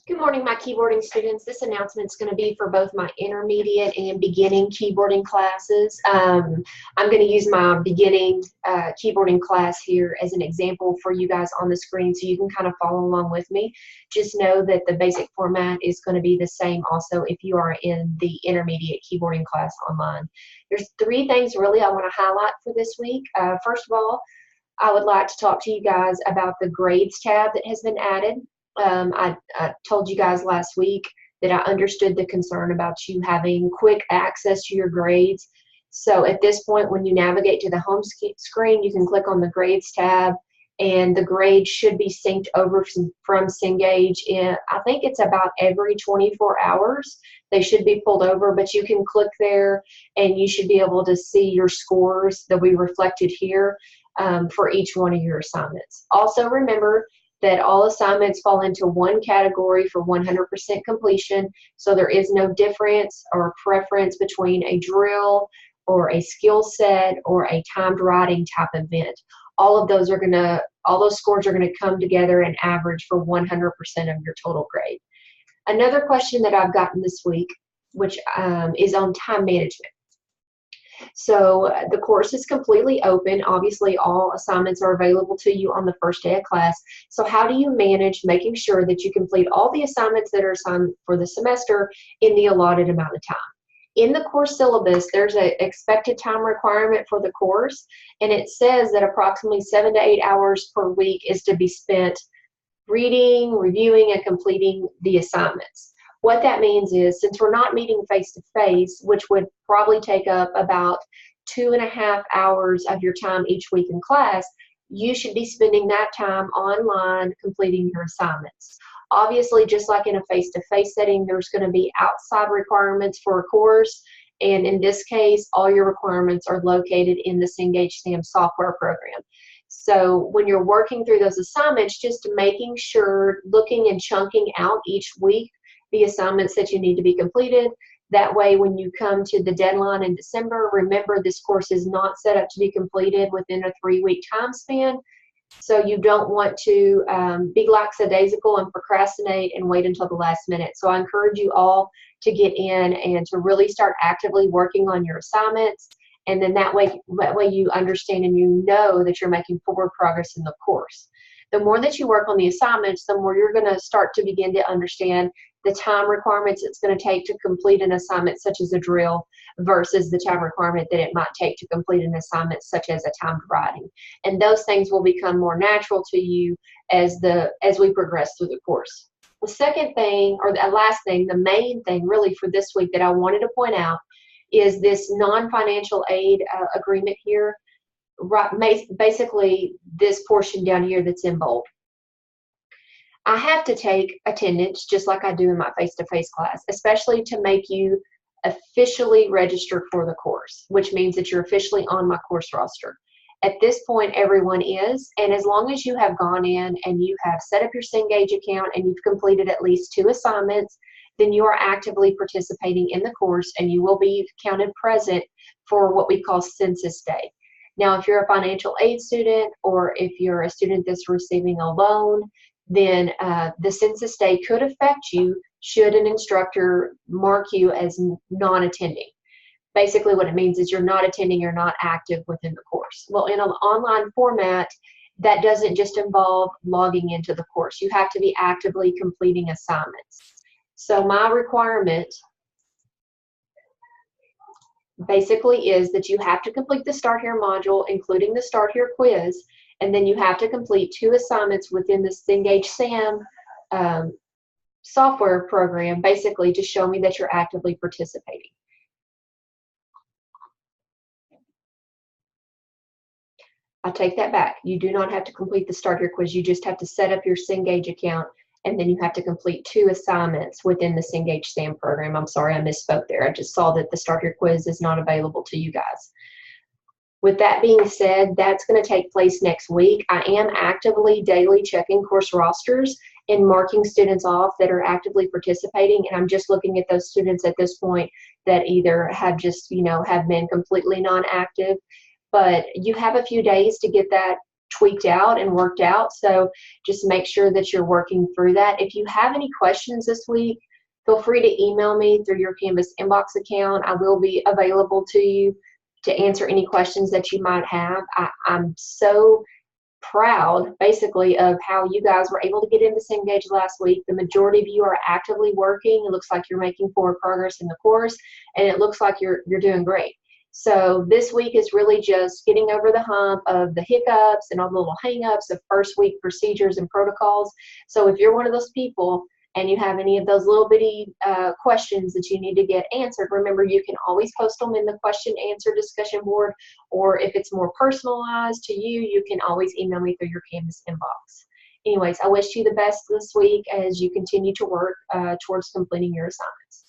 Good morning, my keyboarding students. This announcement is going to be for both my intermediate and beginning keyboarding classes. I'm going to use my beginning keyboarding class here as an example for you guys on the screen so you can kind of follow along with me. Just know that the basic format is going to be the same also if you are in the intermediate keyboarding class online. There's three things really I want to highlight for this week. First of all, I would like to talk to you guys about the grades tab that has been added. I told you guys last week that I understood the concern about you having quick access to your grades. So at this point, when you navigate to the home screen, you can click on the grades tab and the grades should be synced over from Cengage in, I think it's about every 24 hours. They should be pulled over, but you can click there and you should be able to see your scores. They'll be reflected here for each one of your assignments. Also remember that all assignments fall into one category for 100% completion, so there is no difference or preference between a drill or a skill set or a timed writing type event. All of those scores are gonna come together and average for 100% of your total grade. Another question that I've gotten this week, which is on time management. So the course is completely open. Obviously, all assignments are available to you on the first day of class. So how do you manage making sure that you complete all the assignments that are assigned for the semester in the allotted amount of time? In the course syllabus, there's an expected time requirement for the course, and it says that approximately 7 to 8 hours per week is to be spent reading, reviewing, and completing the assignments. What that means is, since we're not meeting face-to-face, which would probably take up about 2.5 hours of your time each week in class, you should be spending that time online completing your assignments. Obviously, just like in a face-to-face setting, there's going to be outside requirements for a course, and in this case, all your requirements are located in the Cengage SAM software program. So when you're working through those assignments, just making sure, looking and chunking out each week the assignments that you need to be completed. That way, when you come to the deadline in December, remember this course is not set up to be completed within a 3-week time span. So you don't want to be lackadaisical and procrastinate and wait until the last minute. So I encourage you all to get in and to really start actively working on your assignments. And then that way you understand and you know that you're making forward progress in the course. The more that you work on the assignments, the more you're going to start to begin to understand the time requirements it's going to take to complete an assignment such as a drill versus the time requirement that it might take to complete an assignment such as a timed writing. And those things will become more natural to you as we progress through the course. The second thing, or the last thing, the main thing really for this week that I wanted to point out is this non-financial aid agreement here. Basically this portion down here that's in bold. I have to take attendance just like I do in my face-to-face class, especially to make you officially register for the course, which means that you're officially on my course roster. At this point, everyone is, and as long as you have gone in and you have set up your Cengage account and you've completed at least 2 assignments, then you are actively participating in the course and you will be counted present for what we call census day. Now, if you're a financial aid student or if you're a student that's receiving a loan, then the census day could affect you should an instructor mark you as non-attending. Basically what it means is you're not attending, you're not active within the course. Well, in an online format, that doesn't just involve logging into the course. You have to be actively completing assignments. So my requirement basically is that you have to complete the Start Here module, including the Start Here quiz, and then you have to complete 2 assignments within the Cengage SAM software program, basically to show me that you're actively participating. I take that back. You do not have to complete the Start Here quiz. You just have to set up your Cengage account, and then you have to complete 2 assignments within the Cengage SAM program. I'm sorry, I misspoke there. I just saw that the Start Here quiz is not available to you guys. With that being said, that's going to take place next week. I am actively daily checking course rosters and marking students off that are actively participating, and I'm just looking at those students at this point that either have just, have been completely non-active. But you have a few days to get that tweaked out and worked out. So just make sure that you're working through that. If you have any questions this week, feel free to email me through your Canvas inbox account. I will be available to you to answer any questions that you might have. I'm so proud basically of how you guys were able to get into Cengage last week. The majority of you are actively working. It looks like you're making forward progress in the course, and it looks like you're doing great. So this week is really just getting over the hump of the hiccups and all the little hang-ups of first week procedures and protocols. So if you're one of those people and you have any of those little bitty questions that you need to get answered, remember you can always post them in the question answer discussion board, or if it's more personalized to you, you can always email me through your Canvas inbox. Anyways, I wish you the best this week as you continue to work towards completing your assignments.